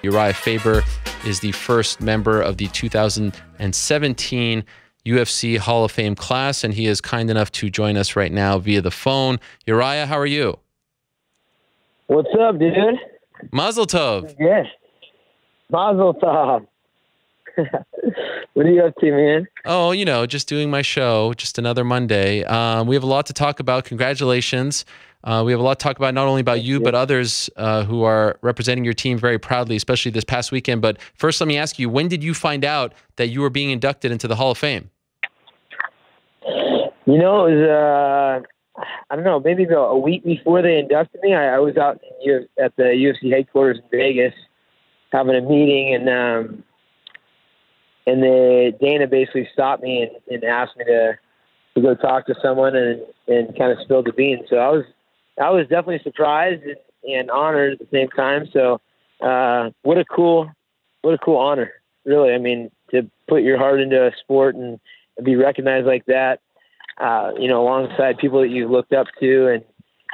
Urijah Faber is the first member of the 2017 UFC Hall of Fame class, and he is kind enough to join us right now via the phone. Urijah, how are you? What's up, dude? Mazel tov. Yes. Mazel tov. What are you up to, man? Oh, you know, just doing my show, just another Monday. We have a lot to talk about. Congratulations. We have a lot to talk about, not only about you, but others who are representing your team very proudly, especially this past weekend. But first, let me ask you, when did you find out that you were being inducted into the Hall of Fame? You know, it was, I don't know, maybe about a week before they inducted me. I was out at the UFC headquarters in Vegas having a meeting, and Dana basically stopped me and asked me to go talk to someone and kind of spill the beans. So I was definitely surprised and honored at the same time. So what a cool honor, really. I mean, to put your heart into a sport and be recognized like that, you know, alongside people that you've looked up to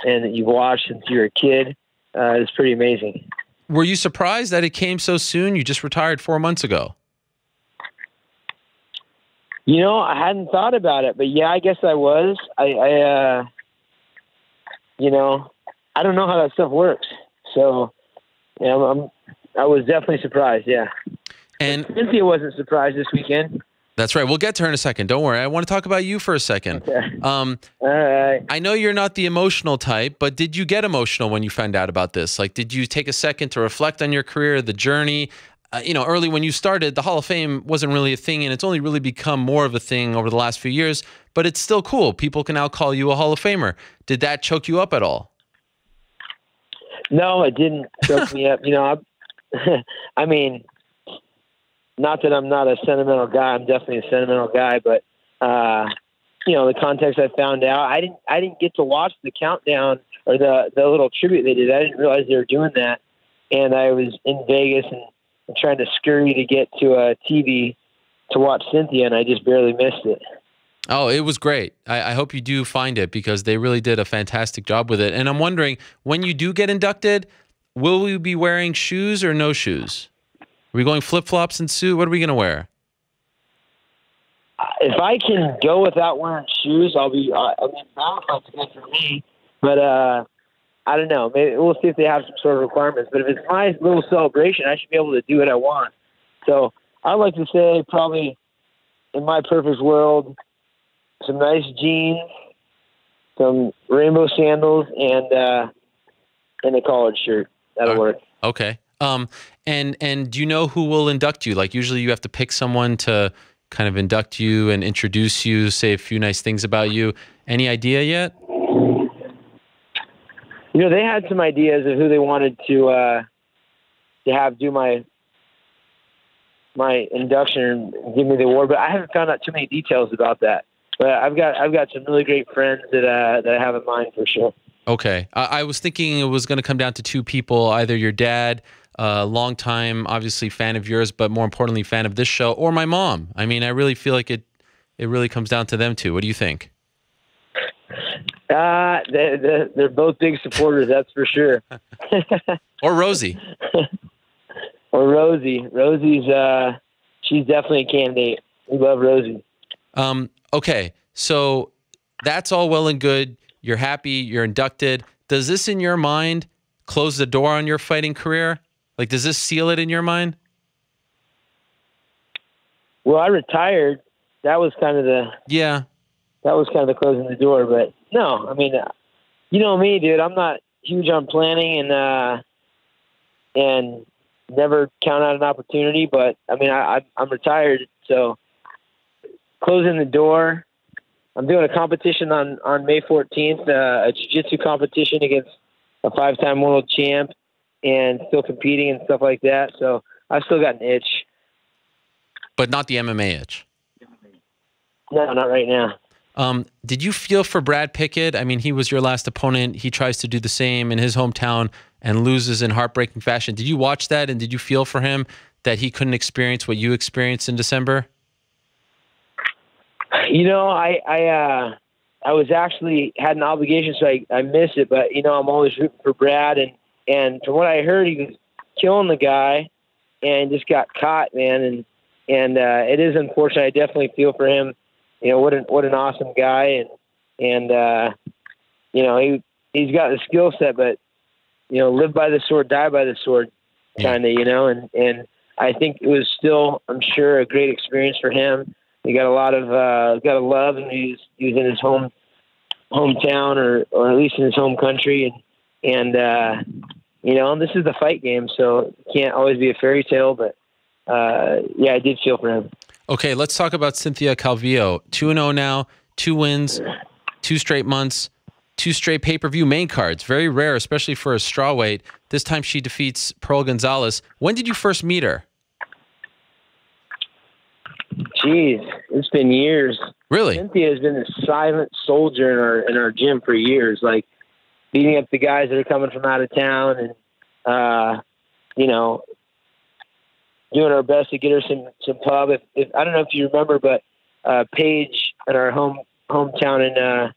and that you've watched since you were a kid, is pretty amazing. Were you surprised that it came so soon? You just retired 4 months ago. You know, I hadn't thought about it, but yeah, I guess I was. You know, I don't know how that stuff works. So, you know, I was definitely surprised, yeah. And Cynthia wasn't surprised this weekend. That's right. We'll get to her in a second. Don't worry. I want to talk about you for a second. Okay. All right. I know you're not the emotional type, but did you get emotional when you found out about this? Like, did you take a second to reflect on your career, the journey? You know, early when you started, the Hall of Fame wasn't really a thing, and it's only really become more of a thing over the last few years, but it's still cool. People can now call you a Hall of Famer. Did that choke you up at all? No, it didn't choke me up. You know, I mean, not that I'm not a sentimental guy. I'm definitely a sentimental guy, but, you know, the context I found out, I didn't get to watch the countdown or the little tribute they did. I didn't realize they were doing that, and I was in Vegas and trying to scurry to get to a TV to watch Cynthia, and I just barely missed it. Oh, it was great. I hope you do find it, because they really did a fantastic job with it. And I'm wondering, when you do get inducted, will we be wearing shoes or no shoes? Are we going flip-flops and suit? What are we going to wear? If I can go without wearing shoes, I'll be, I mean, that's good for me, but, I don't know. Maybe we'll see if they have some sort of requirements. But if it's my little celebration, I should be able to do what I want. So I'd like to say, probably in my perfect world, some nice jeans, some rainbow sandals, and a collared shirt. That'll work. Okay. And do you know who will induct you? Like, usually you have to pick someone to kind of induct you and introduce you, say a few nice things about you. Any idea yet? You know, they had some ideas of who they wanted to have do my induction and give me the award, but I haven't found out too many details about that. But I've got some really great friends that I have in mind for sure. Okay, I was thinking it was going to come down to two people: either your dad, longtime obviously fan of yours, but more importantly fan of this show, or my mom. I mean, I really feel like it really comes down to them two. What do you think? They're both big supporters, that's for sure. Or Rosie. Or Rosie. Rosie's, she's definitely a candidate. We love Rosie. Okay, so that's all well and good. You're happy, you're inducted. Does this, in your mind, close the door on your fighting career? Like, does this seal it in your mind? Well, I retired. That was kind of the... Yeah. That was kind of the closing the door, but no, I mean, you know me, dude. I'm not huge on planning and never count out an opportunity. But I mean, I'm retired, so closing the door. I'm doing a competition on May 14th, a jiu-jitsu competition against a 5-time world champ, and still competing and stuff like that. So I've still got an itch, but not the MMA itch. No, not right now. Did you feel for Brad Pickett? I mean, he was your last opponent. He tries to do the same in his hometown and loses in heartbreaking fashion. Did you watch that, and did you feel for him that he couldn't experience what you experienced in December? You know, I was actually had an obligation, so I missed it. But you know, I'm always rooting for Brad, and from what I heard, he was killing the guy. and just got caught, man. And it is unfortunate. I definitely feel for him. You know, what an awesome guy, and you know, he's got the skill set, but you know, live by the sword, die by the sword, kind of, you know, and I think it was still, I'm sure, a great experience for him. He got a lot of love, and he was in his hometown, or at least in his home country, and you know, this is the fight game, so it can't always be a fairy tale, but yeah, I did feel for him. Okay, let's talk about Cynthia Calvillo. 2-0 now, 2 wins, 2 straight months, 2 straight pay-per-view main cards. Very rare, especially for a strawweight. This time she defeats Pearl Gonzalez. When did you first meet her? Jeez, it's been years. Really? Cynthia has been a silent soldier in our gym for years, like beating up the guys that are coming from out of town, and you know, doing our best to get her some pub. If I don't know if you remember, but Paige at our hometown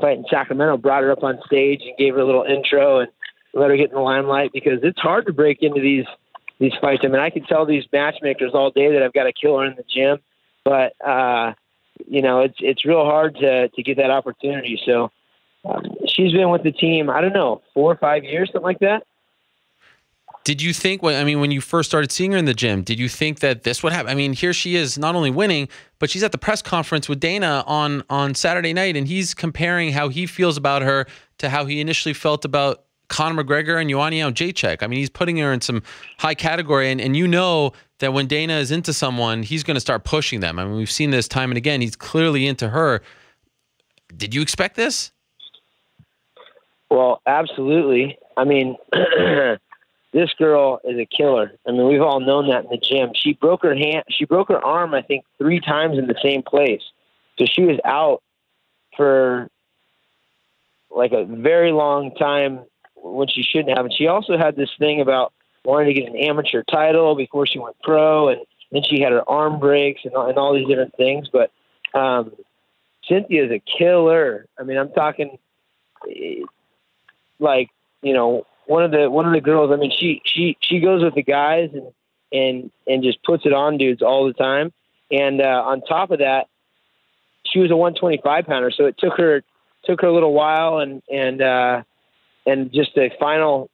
fight in Sacramento brought her up on stage and gave her a little intro and let her get in the limelight, because it's hard to break into these fights. I mean, I can tell these matchmakers all day that I've got to kill her in the gym, but you know, it's real hard to get that opportunity. So she's been with the team, I don't know, 4 or 5 years, something like that. Did you think, I mean, when you first started seeing her in the gym, did you think that this would happen? I mean, here she is not only winning, but she's at the press conference with Dana on Saturday night, and he's comparing how he feels about her to how he initially felt about Conor McGregor and Joanna Jędrzejczyk. I mean, he's putting her in some high category, and you know that when Dana is into someone, he's going to start pushing them. I mean, we've seen this time and again. He's clearly into her. Did you expect this? Well, absolutely. I mean, this girl is a killer. I mean, we've all known that in the gym. She broke her arm, I think, 3 times in the same place. So she was out for like a very long time when she shouldn't have. And she also had this thing about wanting to get an amateur title before she went pro, and then she had her arm breaks and all these different things. But Cynthia is a killer. I mean, I'm talking like, you know, one of the girls. I mean, she goes with the guys and just puts it on dudes all the time. And on top of that, she was a 125 pounder, so it took her a little while, and just a final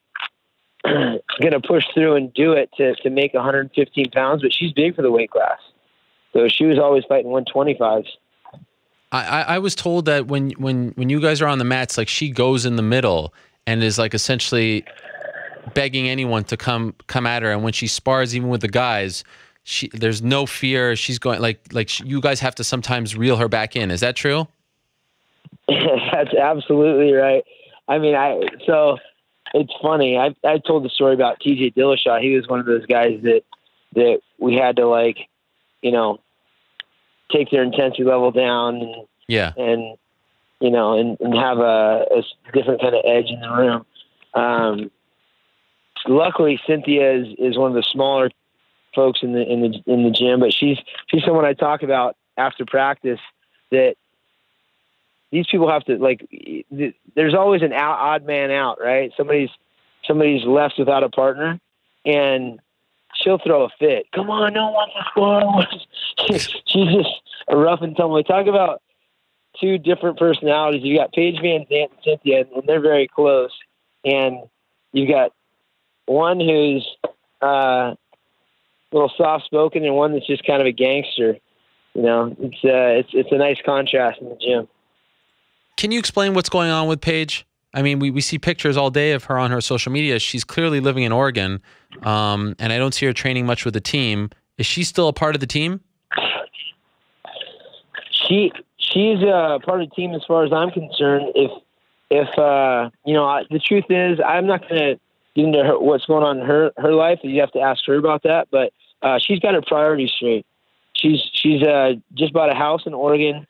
gonna push through and do it to make 115 pounds. But she's big for the weight class, so she was always fighting 125s. I was told that when you guys are on the mats, like, she goes in the middle and is like essentially begging anyone to come at her. And when she spars, even with the guys, there's no fear. She's going like you guys have to sometimes reel her back in. Is that true? That's absolutely right. I mean, so it's funny. I told the story about TJ Dillashaw. He was one of those guys that we had to, like, you know, take their intensity level down and you know, and have a different kind of edge in the room. Luckily, Cynthia is one of the smaller folks in the gym, but she's someone I talk about after practice, that these people have to, like, there's always an odd man out, right? Somebody's left without a partner, and she'll throw a fit. Come on, no one wants to score. She's just a rough and tumble. Talk about 2 different personalities. You got Paige VanZant and Cynthia, and they're very close. And you've got one who's a little soft-spoken and one that's just kind of a gangster. You know, it's a nice contrast in the gym. Can you explain what's going on with Paige? I mean, we see pictures all day of her on her social media. She's clearly living in Oregon, and I don't see her training much with the team. Is she still a part of the team? She's a part of the team as far as I'm concerned. If you know, the truth is, I'm not going to get into what's going on in her life. You have to ask her about that. But she's got her priorities straight. She's just bought a house in Oregon.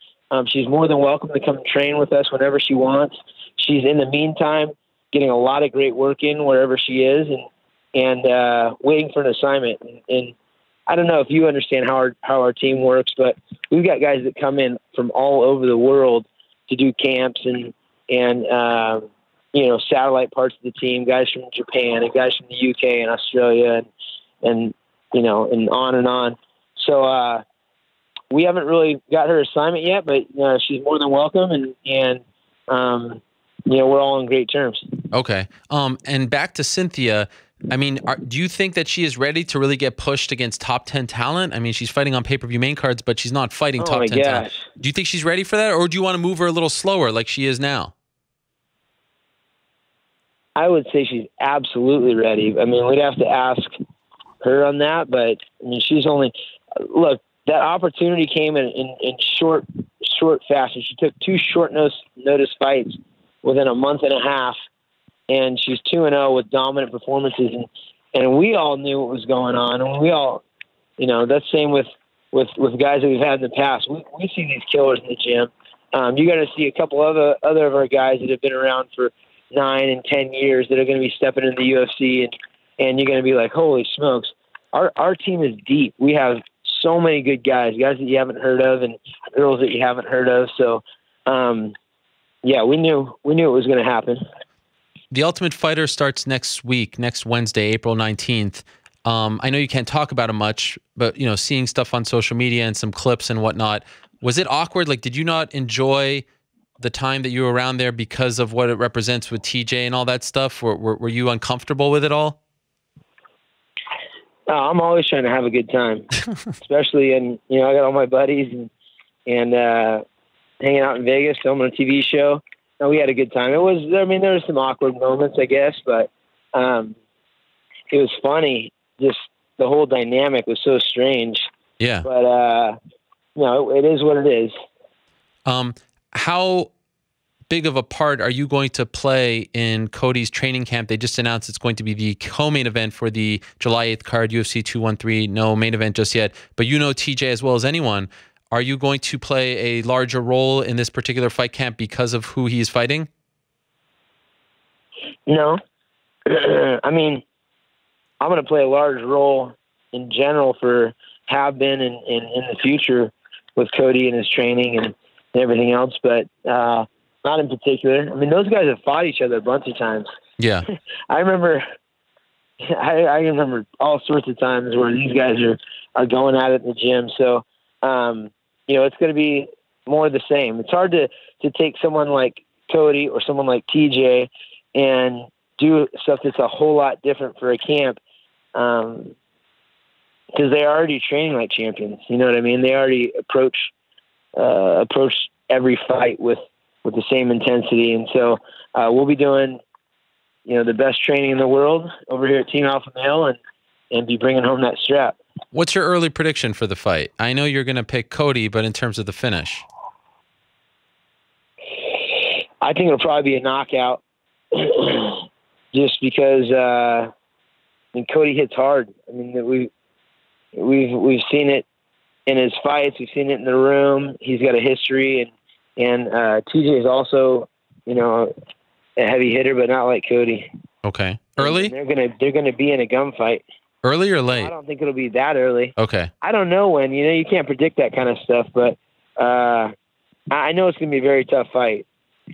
She's more than welcome to come and train with us whenever she wants. She's, in the meantime, getting a lot of great work in wherever she is, and waiting for an assignment. And I don't know if you understand how our team works, but we've got guys that come in from all over the world to do camps and you know, satellite parts of the team, guys from Japan and guys from the UK and Australia. and on and on. So we haven't really got her assignment yet, but she's more than welcome, and we're all on great terms. Okay. And back to Cynthia. I mean, do you think that she is ready to really get pushed against top 10 talent? I mean, she's fighting on pay-per-view main cards, but she's not fighting top 10 talent. Do you think she's ready for that, or do you want to move her a little slower like she is now? I would say she's absolutely ready. I mean, we'd have to ask her on that, but I mean, she's only look. That opportunity came in short fashion. She took 2 short notice fights within a month and a half, and she's 2-0 with dominant performances. And we all knew what was going on, and we all, that's same with guys that we've had in the past. We see these killers in the gym. You got to see a couple other of our guys that have been around for 9 and 10 years that are going to be stepping into the UFC, and you're going to be like, holy smokes, our team is deep. We have so many good guys that you haven't heard of, and girls that you haven't heard of. So, we knew it was going to happen. The Ultimate Fighter starts next Wednesday, April 19th. I know you can't talk about it much, but seeing stuff on social media and some clips and whatnot, was it awkward? Like, did you not enjoy the time that you were around there because of what it represents with TJ and all that stuff? Were you uncomfortable with it all? I'm always trying to have a good time, especially I got all my buddies and hanging out in Vegas, filming a TV show. And we had a good time. There were some awkward moments, I guess, but it was funny. Just the whole dynamic was so strange. Yeah. But it is what it is. How big of a part are you going to play in Cody's training camp? They just announced it's going to be the co-main event for the July 8th card, UFC 213. No main event just yet, but TJ as well as anyone. Are you going to play a larger role in this particular fight camp because of who he is fighting? No. I mean, I'm going to play a large role in general have been in the future with Cody and his training and everything else, but not in particular. I mean, those guys have fought each other a bunch of times. Yeah. I remember all sorts of times where these guys are going at it in the gym. So, it's going to be more of the same. It's hard to take someone like Cody or someone like TJ and do stuff that's a whole lot different for a camp. Because they're already training like champions. You know what I mean? They already approach every fight with the same intensity. And so we'll be doing, the best training in the world over here at Team Alpha Male and be bringing home that strap. What's your early prediction for the fight? I know you're going to pick Cody, but in terms of the finish? I think it'll probably be a knockout just because Cody hits hard. I mean, we've seen it in his fights. We've seen it in the room. He's got a history, and TJ is also, a heavy hitter, but not like Cody. Okay. Early? And they're gonna be in a gunfight. Early or late? I don't think it'll be that early. Okay. I don't know when. You can't predict that kind of stuff, but I know it's gonna be a very tough fight.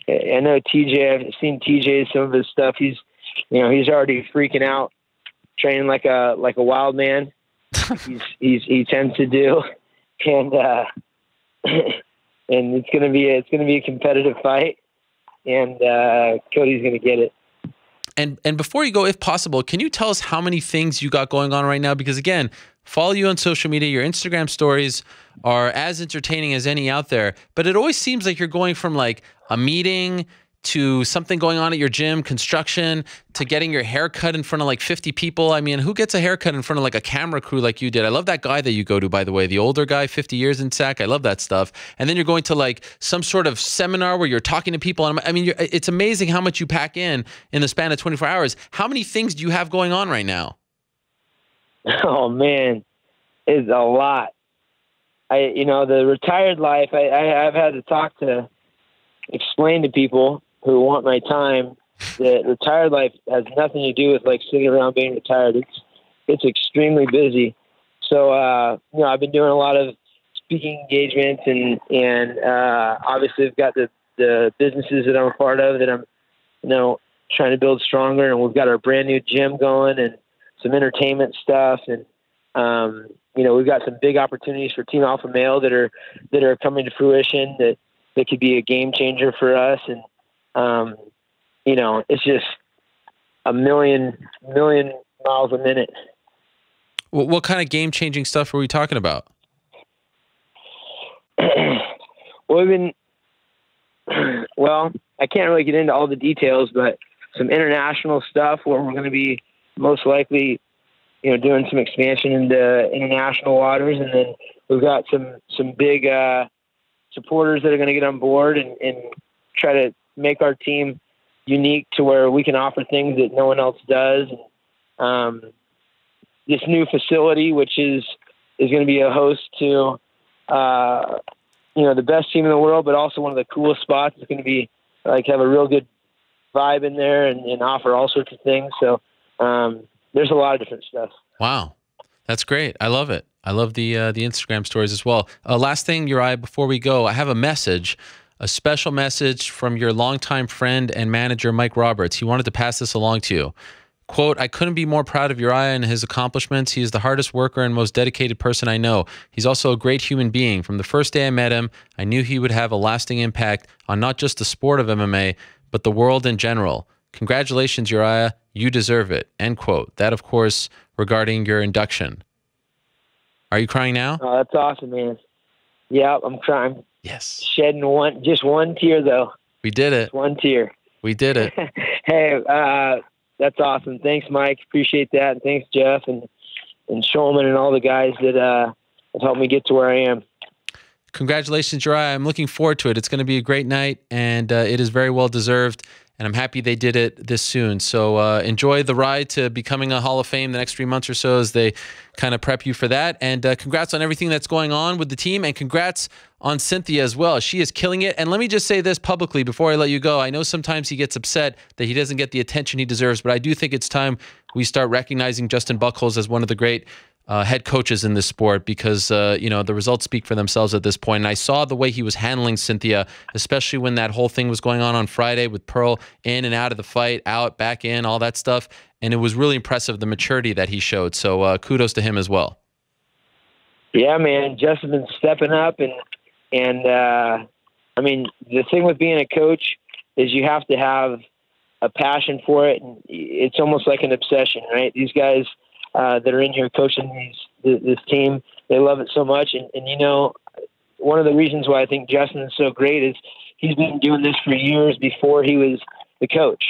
I know TJ. I've seen TJ, some of his stuff. He's already freaking out, training like a wild man. he tends to do, and it's gonna be a competitive fight, and Cody's gonna get it. And before you go, if possible, can you tell us how many things you got going on right now? Because again, follow you on social media. Your Instagram stories are as entertaining as any out there, but it always seems like you're going from like a meeting to something going on at your gym, construction, to getting your hair cut in front of like 50 people. I mean, who gets a haircut in front of like a camera crew like you did? I love that guy that you go to, by the way, the older guy, 50 years in SAC. I love that stuff. And then you're going to like some sort of seminar where you're talking to people. And I mean, it's amazing how much you pack in the span of 24 hours. How many things do you have going on right now? Oh man, it's a lot. The retired life, I've had to explain to people who want my time that retired life has nothing to do with like sitting around being retired. It's extremely busy. So, I've been doing a lot of speaking engagements and obviously I've got the businesses that I'm a part of that I'm, trying to build stronger. And we've got our brand new gym going and some entertainment stuff, and we've got some big opportunities for Team Alpha Male that are coming to fruition that could be a game changer for us. And it's just a million miles a minute. What kind of game changing stuff are we talking about? Well, I can't really get into all the details, but some international stuff where we're going to be most likely, doing some expansion into international waters. And then we've got some big supporters that are going to get on board and try to make our team unique to where we can offer things that no one else does. This new facility, which is going to be a host to, the best team in the world, but also one of the coolest spots. It's going to be have a real good vibe in there and offer all sorts of things. So there's a lot of different stuff. Wow. That's great. I love it. I love the Instagram stories as well. Last thing, Urijah, before we go, I have a special message from your longtime friend and manager, Mike Roberts. He wanted to pass this along to you. Quote, "I couldn't be more proud of Urijah and his accomplishments. He is the hardest worker and most dedicated person I know. He's also a great human being. From the first day I met him, I knew he would have a lasting impact on not just the sport of MMA, but the world in general. Congratulations, Urijah. You deserve it." End quote. That, of course, regarding your induction. Are you crying now? Oh, that's awesome, man. Yeah, I'm crying. Yes. Shedding just one tear, though. We did it. Just one tear. We did it. Hey, that's awesome. Thanks, Mike. Appreciate that. And thanks, Jeff and Shulman and all the guys that have helped me get to where I am. Congratulations, Urijah. I'm looking forward to it. It's going to be a great night, and it is very well deserved. And I'm happy they did it this soon. So enjoy the ride to becoming a Hall of Fame the next 3 months or so as they kind of prep you for that. And congrats on everything that's going on with the team. And congrats on Cynthia as well. She is killing it. And let me just say this publicly before I let you go. I know sometimes he gets upset that he doesn't get the attention he deserves, but I do think it's time we start recognizing Justin Buchholz as one of the great head coaches in this sport because, the results speak for themselves at this point. And I saw the way he was handling Cynthia, especially when that whole thing was going on Friday with Pearl in and out of the fight, out, back in, all that stuff. And it was really impressive, the maturity that he showed. So kudos to him as well. Yeah, man. Justin's been stepping up. And I mean, the thing with being a coach is you have to have a passion for it. And it's almost like an obsession, right? These guys that are in here coaching this team, they love it so much. And one of the reasons why I think Justin is so great is he's been doing this for years before he was the coach.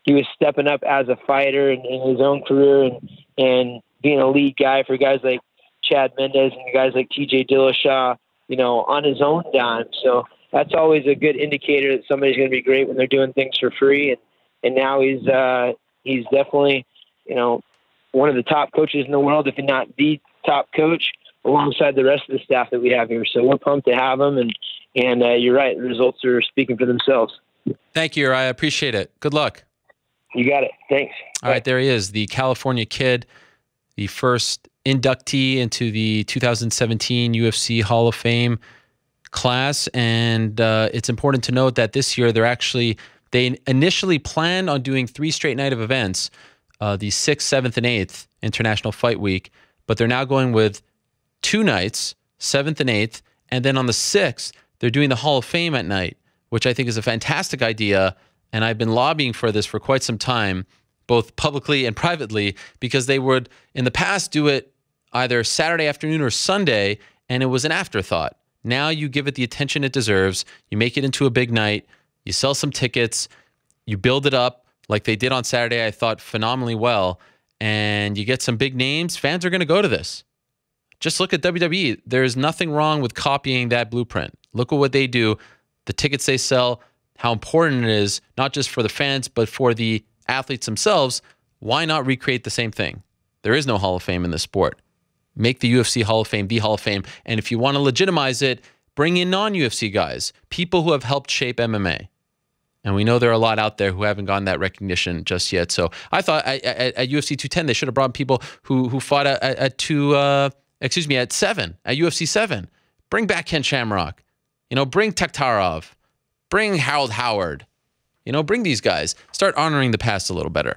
He was stepping up as a fighter in his own career and being a lead guy for guys like Chad Mendez and guys like TJ Dillashaw, on his own dime. So that's always a good indicator that somebody's going to be great when they're doing things for free. And now he's definitely, one of the top coaches in the world, if not the top coach, alongside the rest of the staff that we have here. So we're pumped to have him. And you're right. The results are speaking for themselves. Thank you, Urijah. I appreciate it. Good luck. You got it. Thanks. All right, there he is, the California kid, the first inductee into the 2017 UFC Hall of Fame class. And it's important to note that this year they initially planned on doing 3 straight night of events, the 6th, 7th, and 8th International Fight Week, but they're now going with 2 nights, 7th and 8th, and then on the 6th, they're doing the Hall of Fame at night, which I think is a fantastic idea. And I've been lobbying for this for quite some time, both publicly and privately, because they would, in the past, do it either Saturday afternoon or Sunday, and it was an afterthought. Now you give it the attention it deserves. You make it into a big night. You sell some tickets. You build it up like they did on Saturday, I thought, phenomenally well. And you get some big names. Fans are going to go to this. Just look at WWE. There's nothing wrong with copying that blueprint. Look at what they do, the tickets they sell, how important it is, not just for the fans, but for the athletes themselves. Why not recreate the same thing? There is no Hall of Fame in this sport. Make the UFC Hall of Fame the Hall of Fame. And if you want to legitimize it, bring in non-UFC guys, people who have helped shape MMA. And we know there are a lot out there who haven't gotten that recognition just yet. So I thought at UFC 210, they should have brought people who fought at 7, at UFC 7. Bring back Ken Shamrock. Bring Takhtarov. Bring Harold Howard. Bring these guys. Start honoring the past a little better.